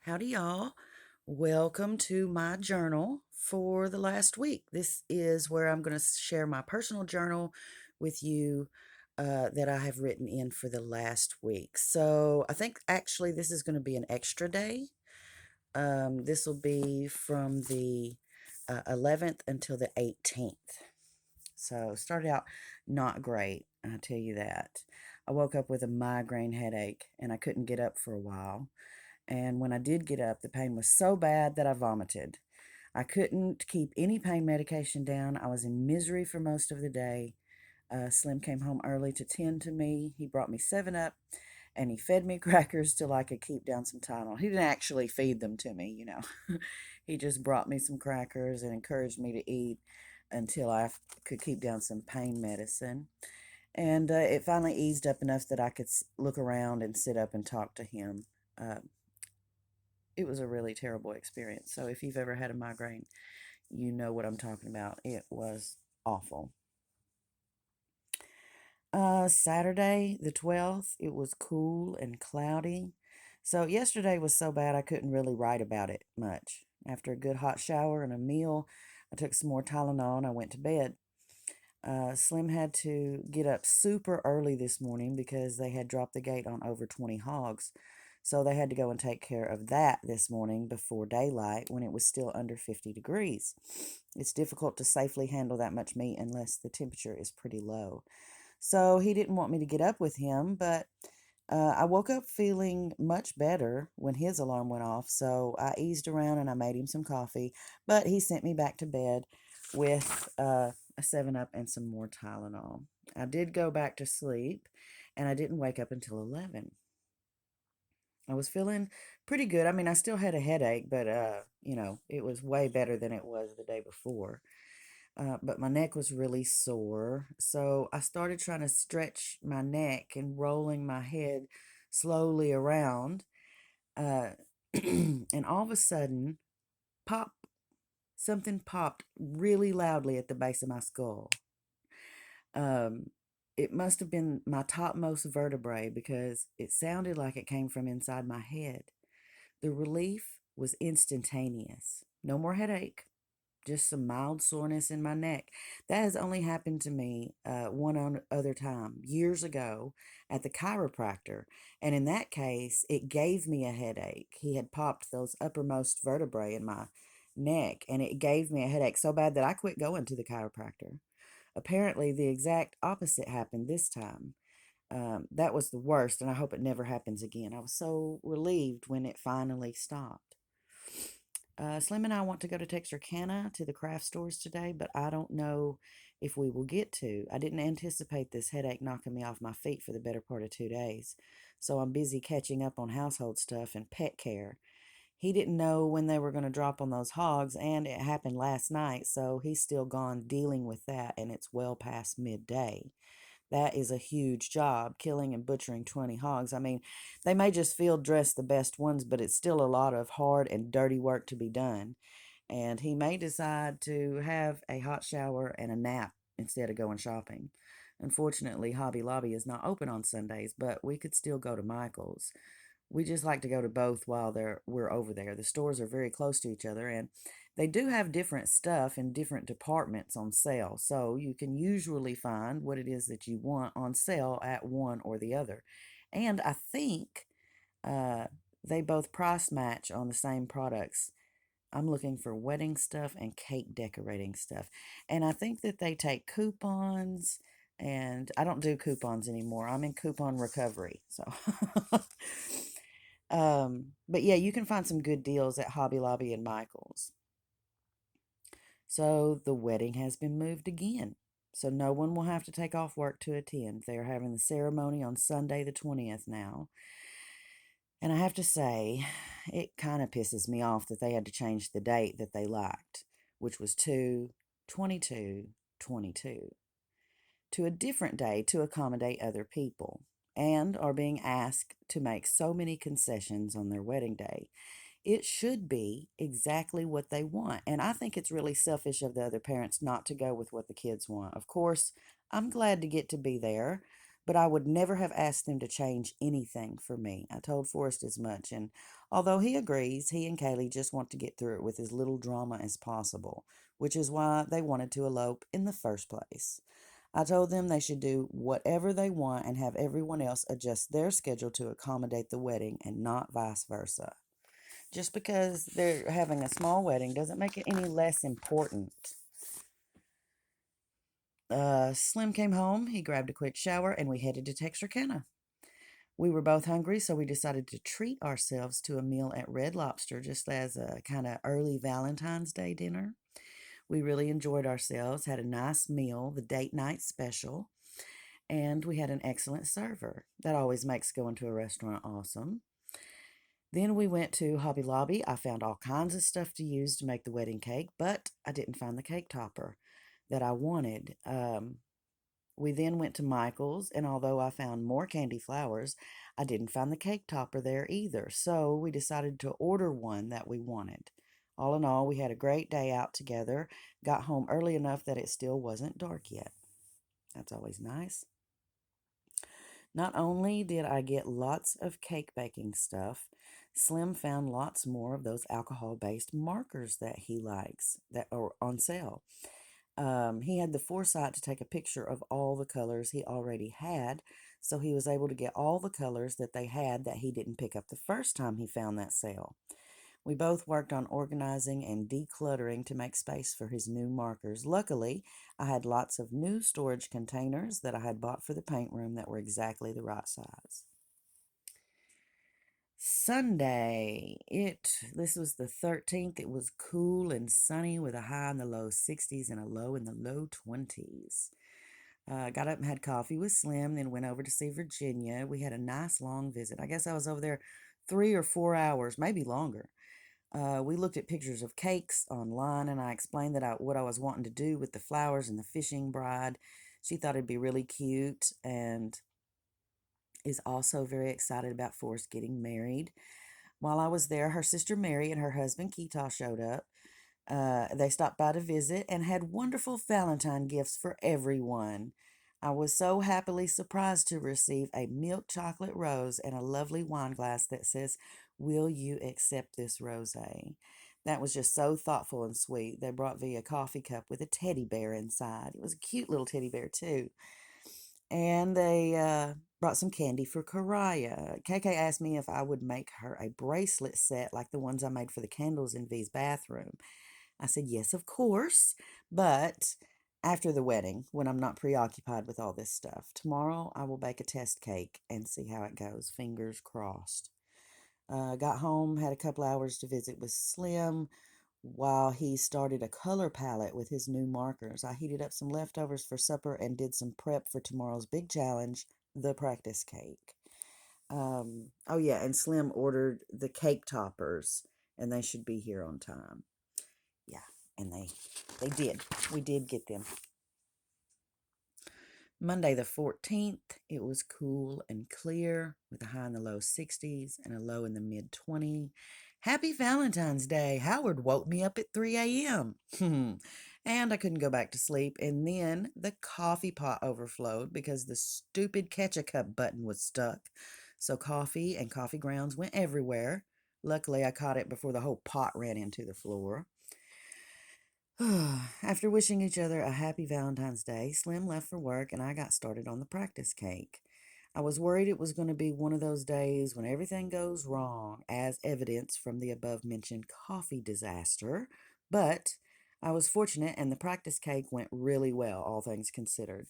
Howdy, y'all. Welcome to my journal for the last week. This is where I'm going to share my personal journal with you that I have written in for the last week. So I think actually this is going to be an extra day. This will be from the 11th until the 18th. So started out not great, I tell you that. I woke up with a migraine headache and I couldn't get up for a while. And when I did get up, the pain was so bad that I vomited. I couldn't keep any pain medication down. I was in misery for most of the day. Slim came home early to tend to me. He brought me 7 Up and he fed me crackers till I could keep down some Tylenol. He didn't actually feed them to me. He just brought me some crackers and encouraged me to eat until I could keep down some pain medicine. And it finally eased up enough that I could look around and sit up and talk to him. Uh, it was a really terrible experience. So if you've ever had a migraine, you know what I'm talking about. It was awful. Saturday, the 12th, it was cool and cloudy. So yesterday was so bad I couldn't really write about it much. After a good hot shower and a meal, I took some more Tylenol and I went to bed. Slim had to get up super early this morning because they had dropped the gate on over 20 hogs. So they had to go and take care of that this morning before daylight when it was still under 50 degrees. It's difficult to safely handle that much meat unless the temperature is pretty low. So he didn't want me to get up with him, but I woke up feeling much better when his alarm went off. So I eased around and I made him some coffee, but he sent me back to bed with a 7 Up and some more Tylenol. I did go back to sleep and I didn't wake up until 11. I was feeling pretty good. I mean, I still had a headache, but it was way better than it was the day before. But my neck was really sore, so I started trying to stretch my neck and rolling my head slowly around. Uh, and all of a sudden, pop, something popped really loudly at the base of my skull. Um, it must have been my topmost vertebrae because it sounded like it came from inside my head. The relief was instantaneous. No more headache, just some mild soreness in my neck. That has only happened to me other time, years ago, at the chiropractor. And in that case, it gave me a headache. He had popped those uppermost vertebrae in my neck, and it gave me a headache so bad that I quit going to the chiropractor. Apparently, the exact opposite happened this time. That was the worst, and I hope it never happens again. I was so relieved when it finally stopped. Slim and I want to go to Texarkana to the craft stores today, but I don't know if we will get to. I didn't anticipate this headache knocking me off my feet for the better part of 2 days, so I'm busy catching up on household stuff and pet care. He didn't know when they were going to drop on those hogs, and it happened last night, so he's still gone dealing with that, and it's well past midday. That is a huge job, killing and butchering 20 hogs. I mean, they may just field dress the best ones, but it's still a lot of hard and dirty work to be done. And he may decide to have a hot shower and a nap instead of going shopping. Unfortunately, Hobby Lobby is not open on Sundays, but we could still go to Michael's. We just like to go to both while we're over there. The stores are very close to each other, and they do have different stuff in different departments on sale. So you can usually find what it is that you want on sale at one or the other. And I think uh, they both price match on the same products. I'm looking for wedding stuff and cake decorating stuff. And I think that they take coupons, and I don't do coupons anymore. I'm in coupon recovery. So but yeah, you can find some good deals at Hobby Lobby and Michael's. So the wedding has been moved again. So no one will have to take off work to attend. They are having the ceremony on Sunday the 20th now. And I have to say, it kind of pisses me off that they had to change the date that they liked, which was 2/22/22, to a different day to accommodate other people, and are being asked to make so many concessions on their wedding day. It should be exactly what they want. And I think it's really selfish of the other parents not to go with what the kids want. Of course, I'm glad to get to be there, but I would never have asked them to change anything for me. I told Forrest as much, and Although he agrees, he and Kaylee just want to get through it with as little drama as possible, which is why they wanted to elope in the first place. I told them they should do whatever they want and have everyone else adjust their schedule to accommodate the wedding and not vice versa. Just because they're having a small wedding doesn't make it any less important. Slim came home, he grabbed a quick shower, and we headed to Texarkana. We were both hungry, so we decided to treat ourselves to a meal at Red Lobster just as a kind of early Valentine's Day dinner. We really enjoyed ourselves, had a nice meal, the date night special, and we had an excellent server. That always makes going to a restaurant awesome. Then we went to Hobby Lobby. I found all kinds of stuff to use to make the wedding cake, but I didn't find the cake topper that I wanted. We then went to Michael's, and although I found more candy flowers, I didn't find the cake topper there either. So we decided to order one that we wanted. All in all, we had a great day out together, got home early enough that it still wasn't dark yet. That's always nice. Not only did I get lots of cake baking stuff, Slim found lots more of those alcohol based markers that he likes that are on sale. He had the foresight to take a picture of all the colors he already had, so he was able to get all the colors that they had that he didn't pick up the first time he found that sale. We both worked on organizing and decluttering to make space for his new markers. Luckily, I had lots of new storage containers that I had bought for the paint room that were exactly the right size. Sunday, this was the 13th. It was cool and sunny with a high in the low 60s and a low in the low 20s. Got up and had coffee with Slim, then went over to see Virginia. We had a nice long visit. I guess I was over there 3 or 4 hours, maybe longer. We looked at pictures of cakes online, and I explained what I was wanting to do with the flowers and the fishing bride. She thought it'd be really cute and is also very excited about Forrest getting married. While I was there, her sister Mary and her husband Keita showed up. They stopped by to visit and had wonderful Valentine gifts for everyone. I was so happily surprised to receive a milk chocolate rose and a lovely wine glass that says, "Will you accept this rosé?" That was just so thoughtful and sweet. They brought me a coffee cup with a teddy bear inside. It was a cute little teddy bear, too. And they brought some candy for Karaya. KK asked me if I would make her a bracelet set like the ones I made for the candles in V's bathroom. I said, yes, of course, but after the wedding, when I'm not preoccupied with all this stuff. Tomorrow, I will bake a test cake and see how it goes. Fingers crossed. Got home, had a couple hours to visit with Slim while he started a color palette with his new markers. I heated up some leftovers for supper and did some prep for tomorrow's big challenge, the practice cake. Oh, yeah, and Slim ordered the cake toppers, and they should be here on time. Yeah, and they did. We did get them. Monday the 14th, it was cool and clear with a high in the low 60s and a low in the mid 20s. Happy Valentine's Day. Howard woke me up at 3 a.m. And I couldn't go back to sleep. And then the coffee pot overflowed because the stupid Catch-A-Cup button was stuck. So coffee and coffee grounds went everywhere. Luckily, I caught it before the whole pot ran into the floor. After wishing each other a happy Valentine's Day, Slim left for work and I got started on the practice cake. I was worried it was going to be one of those days when everything goes wrong, as evidenced from the above mentioned coffee disaster, but I was fortunate and the practice cake went really well, all things considered.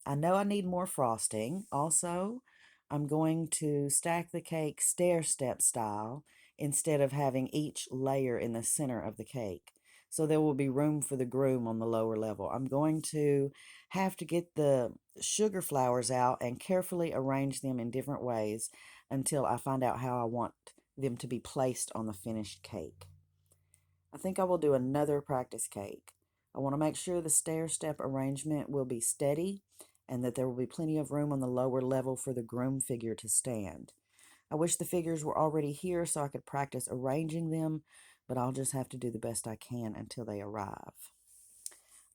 I know I need more frosting. Also, I'm going to stack the cake stair step style instead of having each layer in the center of the cake. So there will be room for the groom on the lower level. I'm going to have to get the sugar flowers out and carefully arrange them in different ways until I find out how I want them to be placed on the finished cake. I think I will do another practice cake. I want to make sure the stair step arrangement will be steady and that there will be plenty of room on the lower level for the groom figure to stand. I wish the figures were already here so I could practice arranging them, but I'll just have to do the best I can until they arrive.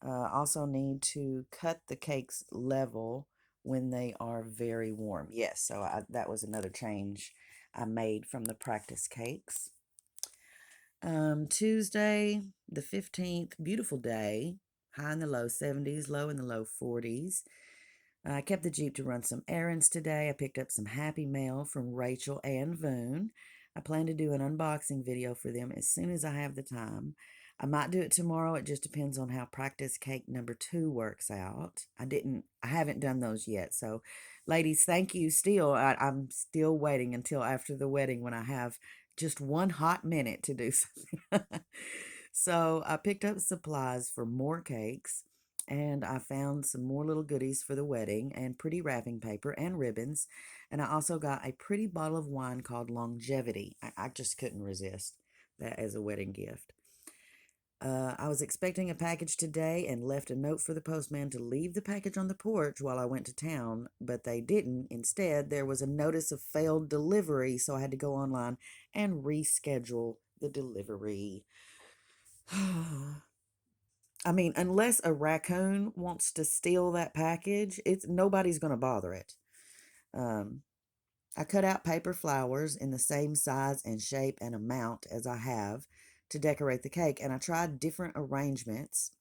Also need to cut the cakes level when they are very warm. Yes, so that was another change I made from the practice cakes. Tuesday, the 15th, beautiful day, high in the low 70s, low in the low 40s. I kept the Jeep to run some errands today. I picked up some happy mail from Rachel and Voon. I plan to do an unboxing video for them as soon as I have the time. I might do it tomorrow. It just depends on how practice cake number 2 works out. I haven't done those yet. So, ladies, thank you still. I'm still waiting until after the wedding when I have just one hot minute to do something. So, I picked up supplies for more cakes. And I found some more little goodies for the wedding and pretty wrapping paper and ribbons. And I also got a pretty bottle of wine called Longevity. I just couldn't resist that as a wedding gift. I was expecting a package today and left a note for the postman to leave the package on the porch while I went to town, but they didn't. Instead, there was a notice of failed delivery, so I had to go online and reschedule the delivery. I mean, unless a raccoon wants to steal that package, it's nobody's going to bother it. Um, I cut out paper flowers in the same size and shape and amount as I have to decorate the cake, and I tried different arrangements.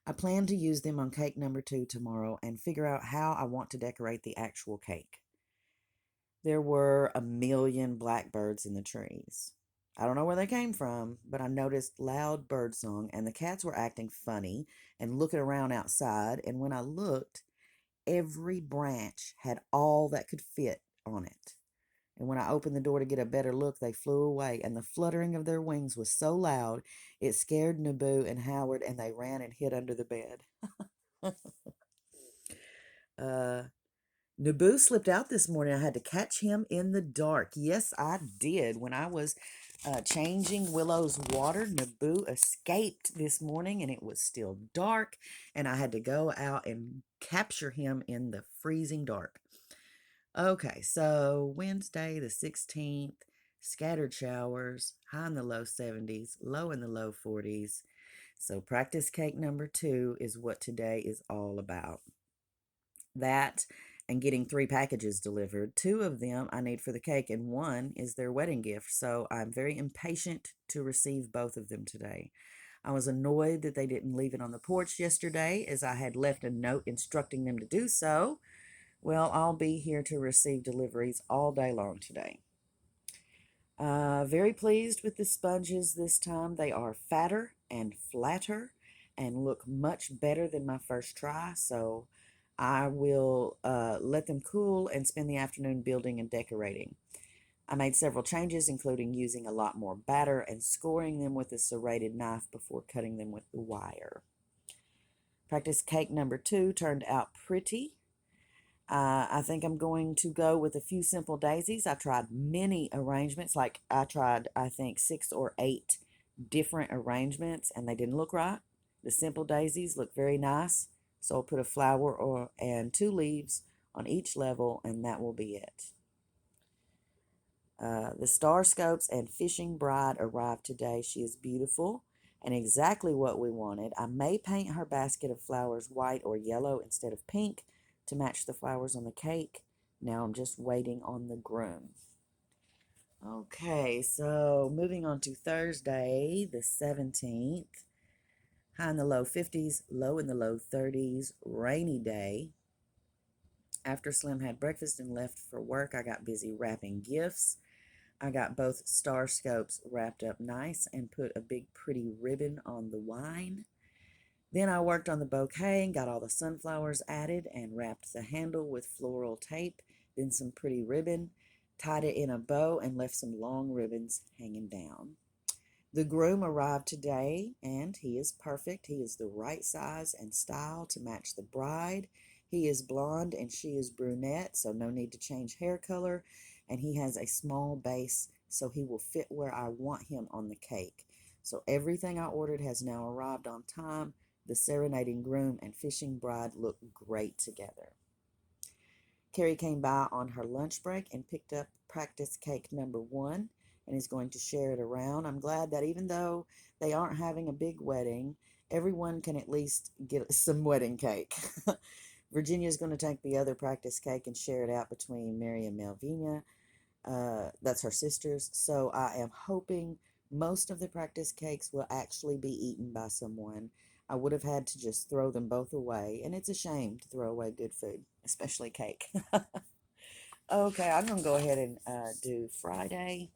I plan to use them on cake number 2 tomorrow and figure out how I want to decorate the actual cake. There were a million blackbirds in the trees. I don't know where they came from, but I noticed loud birdsong, and the cats were acting funny and looking around outside. And when I looked, every branch had all that could fit on it. And when I opened the door to get a better look, they flew away, and the fluttering of their wings was so loud it scared Naboo and Howard, and they ran and hid under the bed. uh, Naboo slipped out this morning. I had to catch him in the dark. Yes, I did. When I was changing Willow's water, Naboo escaped this morning and it was still dark, and I had to go out and capture him in the freezing dark. Okay, so Wednesday the 16th, scattered showers, high in the low 70s, low in the low 40s. So practice cake number 2 is what today is all about. That and getting 3 packages delivered. 2 of them I need for the cake, and 1 is their wedding gift. So I'm very impatient to receive both of them today. I was annoyed that they didn't leave it on the porch yesterday, as I had left a note instructing them to do so. Well, I'll be here to receive deliveries all day long today. Very pleased with the sponges this time. They are fatter and flatter and look much better than my first try. So I will let them cool and spend the afternoon building and decorating. I made several changes, including using a lot more batter and scoring them with a serrated knife before cutting them with the wire. Practice cake number 2 turned out pretty. I think I'm going to go with a few simple daisies. I tried many arrangements, like I tried, I think, 6 or 8 different arrangements, and they didn't look right. The simple daisies look very nice, so I'll put a flower and 2 leaves on each level, and that will be it. The star scopes and fishing bride arrived today. She is beautiful and exactly what we wanted. I may paint her basket of flowers white or yellow instead of pink to match the flowers on the cake. Now I'm just waiting on the groom. Okay, so moving on to Thursday, the 17th. High in the low 50s, low in the low 30s, rainy day. After Slim had breakfast and left for work, I got busy wrapping gifts. I got both star scopes wrapped up nice and put a big pretty ribbon on the wine. Then I worked on the bouquet and got all the sunflowers added and wrapped the handle with floral tape, then some pretty ribbon, tied it in a bow, and left some long ribbons hanging down. The groom arrived today, and he is perfect. He is the right size and style to match the bride. He is blonde and she is brunette, so no need to change hair color. And he has a small base, so he will fit where I want him on the cake. So everything I ordered has now arrived on time. The serenading groom and fishing bride look great together. Carrie came by on her lunch break and picked up practice cake number 1 and is going to share it around. I'm glad that even though they aren't having a big wedding, everyone can at least get some wedding cake. Virginia is going to take the other practice cake and share it out between Mary and Melvina. That's her sister's. So I am hoping most of the practice cakes will actually be eaten by someone. I would have had to just throw them both away, and it's a shame to throw away good food, especially cake. Okay, I'm going to go ahead and do Friday,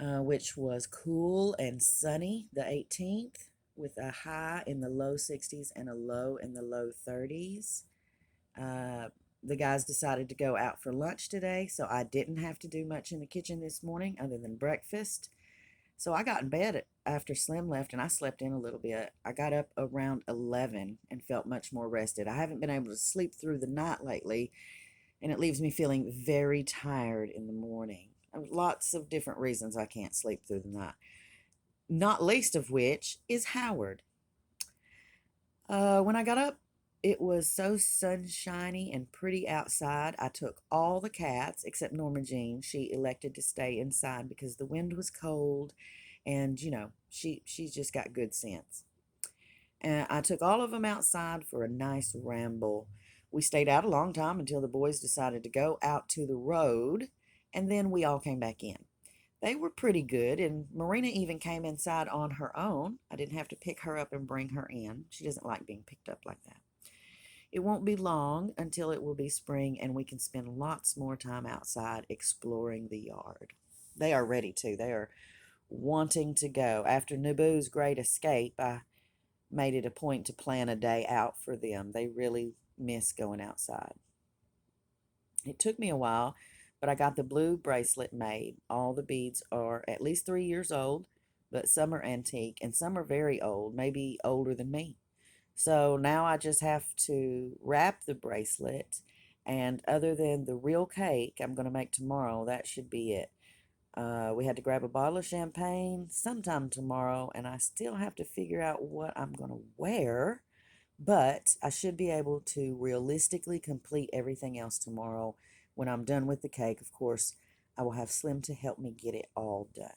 which was cool and sunny, the 18th, with a high in the low 60s and a low in the low 30s. Uh, the guys decided to go out for lunch today, so I didn't have to do much in the kitchen this morning other than breakfast. So I got in bed after Slim left and I slept in a little bit. I got up around 11 and felt much more rested. I haven't been able to sleep through the night lately, and it leaves me feeling very tired in the morning. Lots of different reasons I can't sleep through the night, not least of which is Howard. When I got up, it was so sunshiny and pretty outside. I took all the cats except Norma Jean. She elected to stay inside because the wind was cold, and she's just got good sense. And I took all of them outside for a nice ramble. We stayed out a long time until the boys decided to go out to the road, and then we all came back in. They were pretty good, and Marina even came inside on her own. I didn't have to pick her up and bring her in. She doesn't like being picked up like that. It won't be long until it will be spring, and we can spend lots more time outside exploring the yard. They are ready to. They are wanting to go. After Naboo's great escape, I made it a point to plan a day out for them. They really miss going outside. It took me a while, but I got the blue bracelet made. All the beads are at least 3 years old, but some are antique and some are very old, maybe older than me. So now I just have to wrap the bracelet, and other than the real cake I'm going to make tomorrow, that should be it. We had to grab a bottle of champagne sometime tomorrow, and I still have to figure out what I'm going to wear, but I should be able to realistically complete everything else tomorrow. When I'm done with the cake, of course, I will have Slim to help me get it all done.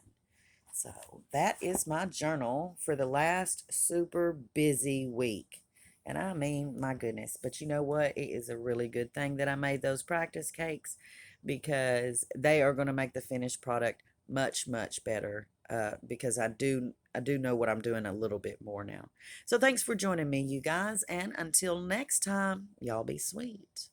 So that is my journal for the last super busy week. And I mean, my goodness. But you know what? It is a really good thing that I made those practice cakes, because they are going to make the finished product much, much better. Because I do know what I'm doing a little bit more now. So thanks for joining me, you guys. And until next time, y'all be sweet.